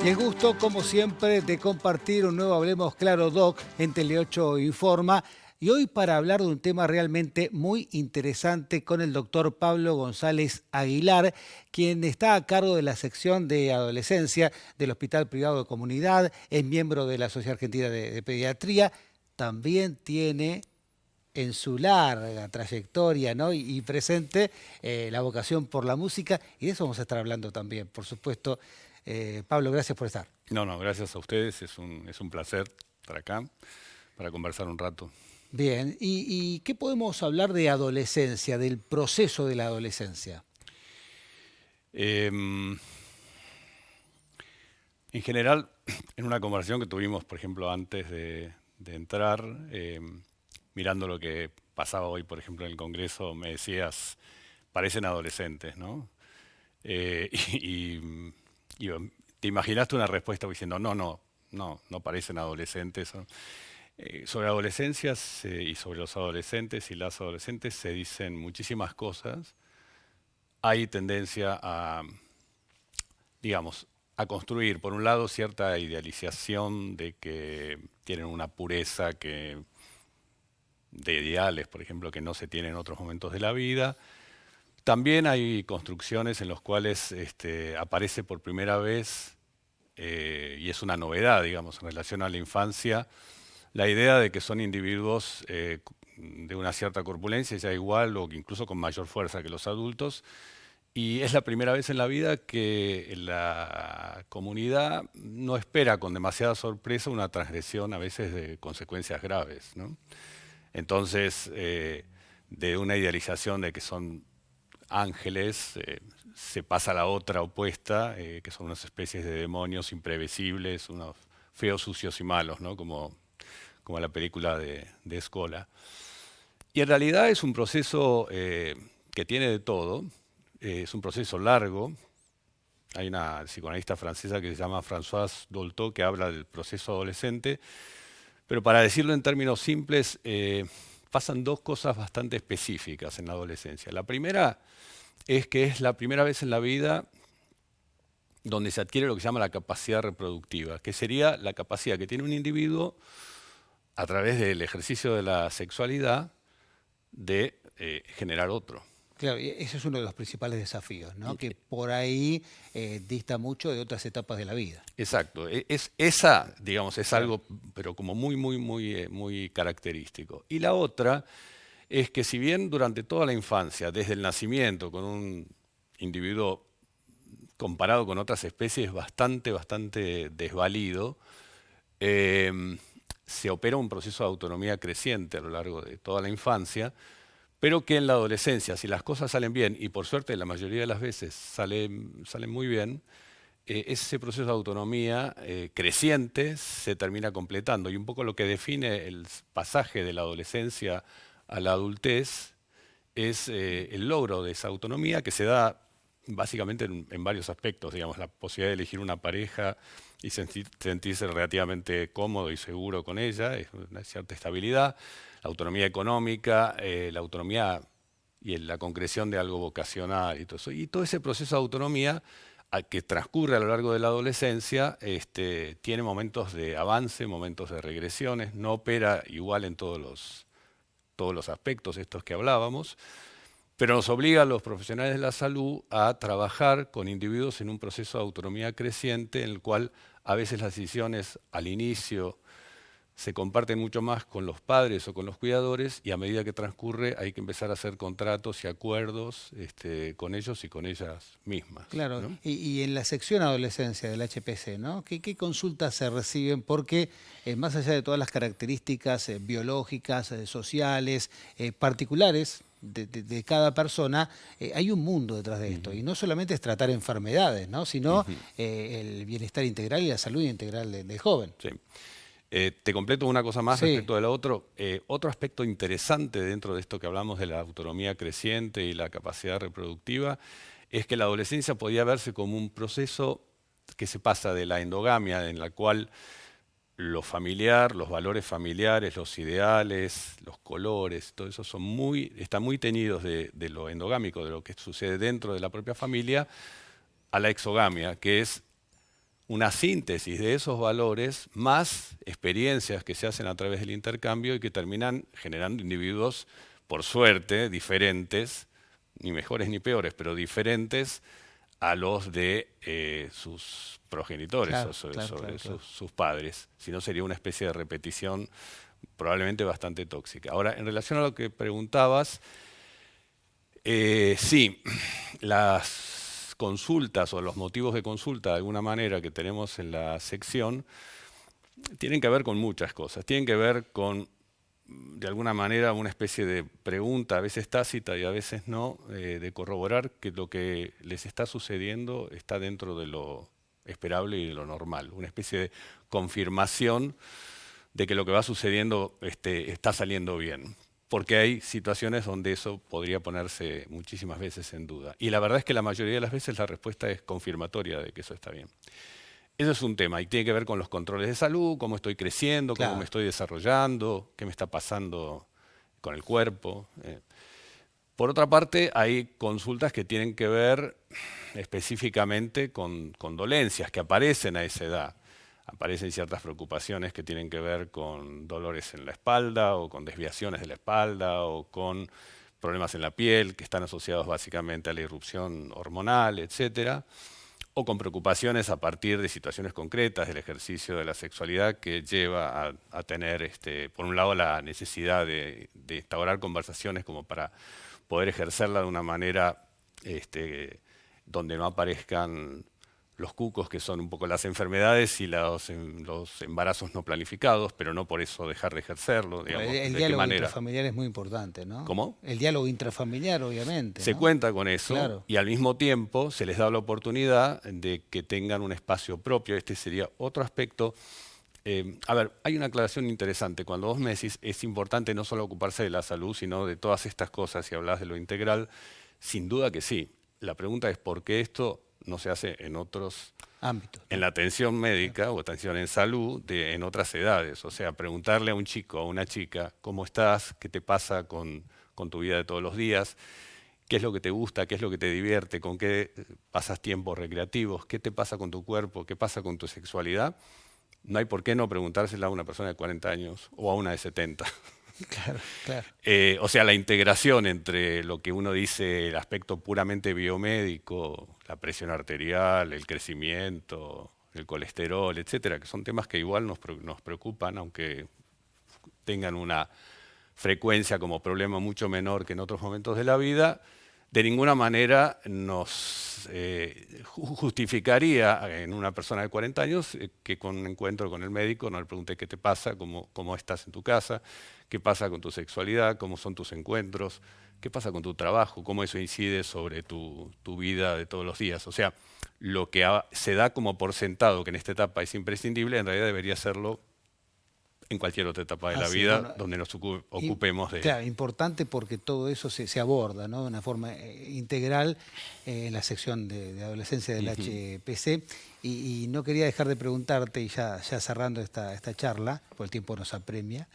Qué gusto, como siempre, de compartir un nuevo Hablemos Claro Doc en Tele8 Informa. Y hoy para hablar de un tema realmente muy interesante con el doctor Pablo González Aguilar, quien está a cargo de la sección de adolescencia del Hospital Privado de Comunidad, es miembro de la Sociedad Argentina de Pediatría, también tiene en su larga trayectoria, ¿no? y presente la vocación por la música, y de eso vamos a estar hablando también, por supuesto. Pablo, gracias por estar. No, gracias a ustedes. Es un placer estar acá para conversar un rato. Bien, ¿y qué podemos hablar de adolescencia, del proceso de la adolescencia? Em, en general, en una conversación que tuvimos, por ejemplo, antes de entrar, mirando lo que pasaba hoy, por ejemplo, en el Congreso, me decías, parecen adolescentes, ¿no? Y, te imaginaste una respuesta diciendo, no parecen adolescentes. Sobre adolescencias y sobre los adolescentes y las adolescentes se dicen muchísimas cosas. Hay tendencia a, digamos, a construir, por un lado, cierta idealización de que tienen una pureza de ideales, por ejemplo, que no se tienen en otros momentos de la vida. También hay construcciones en las cuales aparece por primera vez, y es una novedad, digamos, en relación a la infancia, la idea de que son individuos de una cierta corpulencia, ya igual o incluso con mayor fuerza que los adultos, y es la primera vez en la vida que la comunidad no espera con demasiada sorpresa una transgresión a veces de consecuencias graves, ¿no? Entonces, de una idealización de que son ángeles, se pasa a la otra opuesta, que son unas especies de demonios imprevisibles, unos feos, sucios y malos, ¿no? Como la película de Scola. Y en realidad es un proceso que tiene de todo, es un proceso largo. Hay una psicoanalista francesa que se llama Françoise Dolto que habla del proceso adolescente, pero para decirlo en términos simples, pasan dos cosas bastante específicas en la adolescencia. La primera es que es la primera vez en la vida donde se adquiere lo que se llama la capacidad reproductiva, que sería la capacidad que tiene un individuo a través del ejercicio de la sexualidad de generar otro. Claro, y ese es uno de los principales desafíos, ¿no? Y, Que por ahí dista mucho de otras etapas de la vida. exacto, esa, digamos, es Claro. algo, pero como muy característico. Y la otra es que si bien durante toda la infancia, desde el nacimiento, con un individuo comparado con otras especies bastante desvalido, se opera un proceso de autonomía creciente a lo largo de toda la infancia, pero que en la adolescencia, si las cosas salen bien, y por suerte la mayoría de las veces salen muy bien, ese proceso de autonomía creciente se termina completando. Y un poco lo que define el pasaje de la adolescencia a la adultez es el logro de esa autonomía que se da básicamente en varios aspectos, digamos, la posibilidad de elegir una pareja y sentirse relativamente cómodo y seguro con ella, es una cierta estabilidad, la autonomía económica, la autonomía y la concreción de algo vocacional y todo eso. Y todo ese proceso de autonomía que transcurre a lo largo de la adolescencia, tiene momentos de avance, momentos de regresiones, no opera igual en todos los aspectos estos que hablábamos, pero nos obliga a los profesionales de la salud a trabajar con individuos en un proceso de autonomía creciente en el cual a veces las decisiones al inicio se comparten mucho más con los padres o con los cuidadores y a medida que transcurre hay que empezar a hacer contratos y acuerdos con ellos y con ellas mismas, Claro, ¿no? y en la sección adolescencia del HPC, ¿no? ¿Qué consultas se reciben? Porque más allá de todas las características biológicas, sociales, particulares de cada persona, hay un mundo detrás de esto. Ujú, Y no solamente es tratar enfermedades, ¿no? Sino ujú. el bienestar integral y la salud integral del joven. Sí. Te completo una cosa más Sí, respecto de lo otro. Otro aspecto interesante dentro de esto que hablamos de la autonomía creciente y la capacidad reproductiva es que la adolescencia podía verse como un proceso que se pasa de la endogamia, en la cual lo familiar, los valores familiares, los ideales, los colores, todo eso están muy teñidos de lo endogámico, de lo que sucede dentro de la propia familia, a la exogamia, que es una síntesis de esos valores más experiencias que se hacen a través del intercambio y que terminan generando individuos, por suerte, diferentes, ni mejores ni peores, pero diferentes a los de sus progenitores Claro, o claro, claro, claro. sus padres. Si no, sería una especie de repetición probablemente bastante tóxica. Ahora, en relación a lo que preguntabas, sí, las consultas o los motivos de consulta, de alguna manera, que tenemos en la sección, tienen que ver con muchas cosas. Tienen que ver con, de alguna manera, una especie de pregunta, a veces tácita y a veces no, de corroborar que lo que les está sucediendo está dentro de lo esperable y de lo normal. Una especie de confirmación de que lo que va sucediendo está saliendo bien. Porque hay situaciones donde eso podría ponerse muchísimas veces en duda. Y la verdad es que la mayoría de las veces la respuesta es confirmatoria de que eso está bien. Eso es un tema y tiene que ver con los controles de salud, cómo estoy creciendo, cómo me Claro. estoy desarrollando, qué me está pasando con el cuerpo. Por otra parte, hay consultas que tienen que ver específicamente con dolencias que aparecen a esa edad. Aparecen ciertas preocupaciones que tienen que ver con dolores en la espalda o con desviaciones de la espalda o con problemas en la piel que están asociados básicamente a la irrupción hormonal, etcétera, o con preocupaciones a partir de situaciones concretas del ejercicio de la sexualidad que lleva a tener, por un lado, la necesidad de instaurar conversaciones como para poder ejercerla de una manera donde no aparezcan los cucos, que son un poco las enfermedades y los embarazos no planificados, pero no por eso dejar de ejercerlo, El, digamos, el ¿de qué diálogo manera? intrafamiliar es muy importante, ¿no? ¿Cómo? El diálogo intrafamiliar, obviamente, Se ¿no? cuenta con eso Claro. y al mismo tiempo se les da la oportunidad de que tengan un espacio propio. Este sería otro aspecto. A ver, hay una aclaración interesante. Cuando vos me decís es importante no solo ocuparse de la salud, sino de todas estas cosas y hablas de lo integral, sin duda que sí. La pregunta es por qué esto no se hace en otros, Ámbitos, en ¿no? la atención Claro. médica o atención en salud en otras edades. O sea, preguntarle a un chico o a una chica cómo estás, qué te pasa con tu vida de todos los días, qué es lo que te gusta, qué es lo que te divierte, con qué pasas tiempos recreativos, qué te pasa con tu cuerpo, qué pasa con tu sexualidad. No hay por qué no preguntársela a una persona de 40 años o a una de 70. Claro, claro. O sea, la integración entre lo que uno dice, el aspecto puramente biomédico, la presión arterial, el crecimiento, el colesterol, etcétera, que son temas que igual nos preocupan, aunque tengan una frecuencia como problema mucho menor que en otros momentos de la vida, de ninguna manera nos justificaría en una persona de 40 años que con un encuentro con el médico no le pregunte qué te pasa, cómo estás en tu casa, qué pasa con tu sexualidad, cómo son tus encuentros, qué pasa con tu trabajo, cómo eso incide sobre tu vida de todos los días. O sea, lo que se da como por sentado que en esta etapa es imprescindible, en realidad debería serlo en cualquier otra etapa de la Así es, vida bueno, donde nos y, ocupemos de... claro, importante porque todo eso se aborda, ¿no? De una forma integral en la sección de adolescencia del Ujú. HPC. Y no quería dejar de preguntarte, y ya cerrando esta charla, porque el tiempo nos apremia,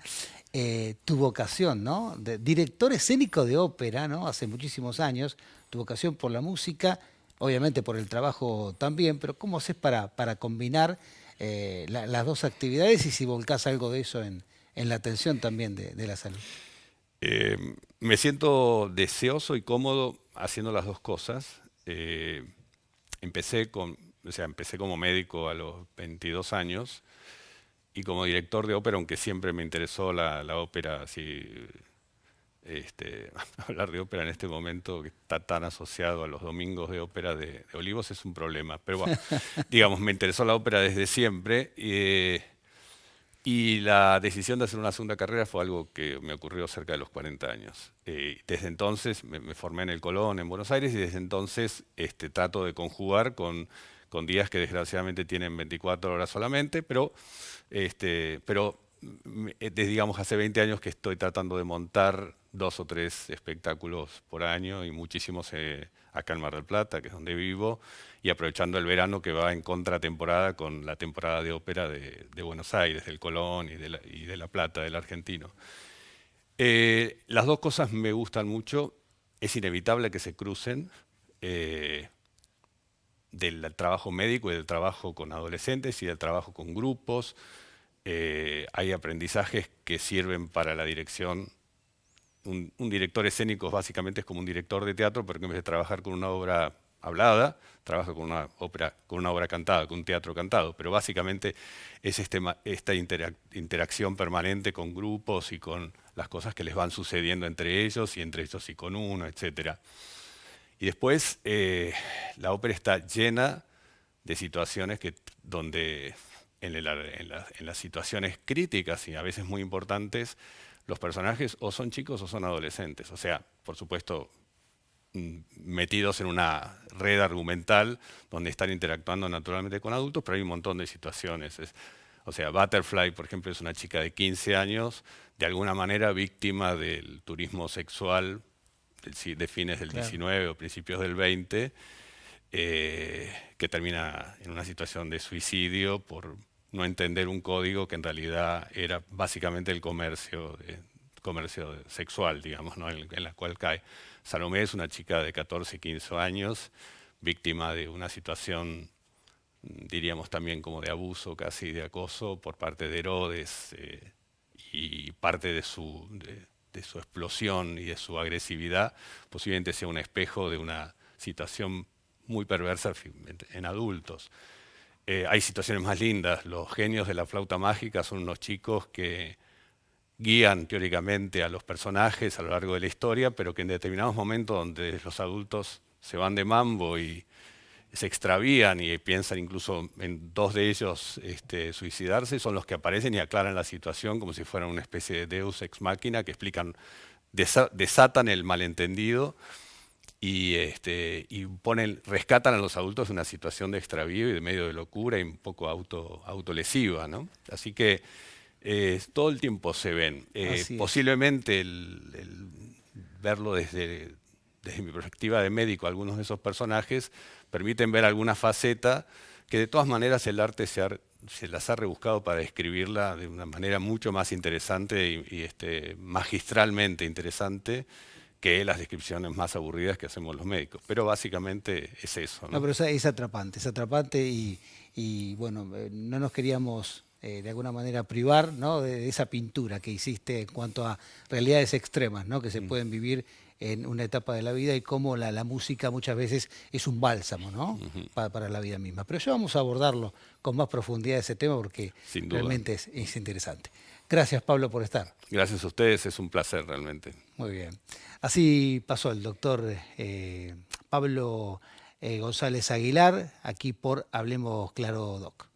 tu vocación, ¿no? De director escénico de ópera, ¿no? Hace muchísimos años, tu vocación por la música, obviamente por el trabajo también, pero ¿cómo haces para combinar las dos actividades y si volcás algo de eso en la atención también de la salud? Eh, Me siento deseoso y cómodo haciendo las dos cosas. Empecé como médico a los 22 años y como director de ópera, aunque siempre me interesó la ópera, así, hablar de ópera en este momento que está tan asociado a los domingos de ópera de Olivos es un problema. Pero bueno, digamos, me interesó la ópera desde siempre. Y la decisión de hacer una segunda carrera fue algo que me ocurrió cerca de los 40 años. Desde entonces me formé en el Colón, en Buenos Aires, y desde entonces trato de conjugar con días que desgraciadamente tienen 24 horas solamente, pero desde, digamos, hace 20 años que estoy tratando de montar 2 o 3 espectáculos por año y muchísimos acá en Mar del Plata, que es donde vivo, y aprovechando el verano que va en contratemporada con la temporada de ópera de Buenos Aires, del Colón y de La Plata, del argentino. Las dos cosas me gustan mucho, es inevitable que se crucen. eh, del trabajo médico y del trabajo con adolescentes y del trabajo con grupos. Hay aprendizajes que sirven para la dirección. Un director escénico básicamente es como un director de teatro, pero que en vez de trabajar con una obra hablada, trabaja con una ópera, con una obra cantada, con un teatro cantado. Pero básicamente es esta interacción permanente con grupos y con las cosas que les van sucediendo entre ellos y entre ellos y con uno, etcétera. Y después la ópera está llena de situaciones donde en las situaciones críticas y a veces muy importantes, los personajes o son chicos o son adolescentes. O sea, por supuesto, metidos en una red argumental donde están interactuando naturalmente con adultos, pero hay un montón de situaciones. O sea, Butterfly, por ejemplo, es una chica de 15 años, de alguna manera víctima del turismo sexual de fines del Claro. 19 o principios del 20, que termina en una situación de suicidio por no entender un código que en realidad era básicamente el comercio sexual, digamos, ¿no? en la cual cae. Salomé es una chica de 14, 15 años, víctima de una situación, diríamos también como de abuso, casi de acoso por parte de Herodes, y parte de su explosión y de su agresividad posiblemente sea un espejo de una situación muy perversa en adultos. Hay situaciones más lindas. Los genios de la flauta mágica son unos chicos que guían teóricamente a los personajes a lo largo de la historia, pero que en determinados momentos donde los adultos se van de mambo y se extravían y piensan incluso en dos de ellos suicidarse, son los que aparecen y aclaran la situación como si fueran una especie de deus ex machina que explican, desatan el malentendido y rescatan a los adultos de una situación de extravío y de medio de locura y un poco autolesiva, ¿no? Así que todo el tiempo se ven. Así es. Posiblemente verlo desde mi perspectiva de médico, algunos de esos personajes permiten ver alguna faceta que de todas maneras el arte se las ha rebuscado para describirla de una manera mucho más interesante y magistralmente interesante que las descripciones más aburridas que hacemos los médicos. Pero básicamente es eso, No, ¿no? pero es atrapante y, bueno, no nos queríamos de alguna manera privar, ¿no? de esa pintura que hiciste en cuanto a realidades extremas, ¿no? Que se Mm, pueden vivir en una etapa de la vida y cómo la música muchas veces es un bálsamo, ¿no? ujú. Para la vida misma. Pero ya vamos a abordarlo con más profundidad ese tema porque Sin duda. realmente es interesante. Gracias, Pablo, por estar. Gracias a ustedes, es un placer realmente. Muy bien. Así pasó el doctor Pablo González Aguilar, aquí por Hablemos Claro Doc.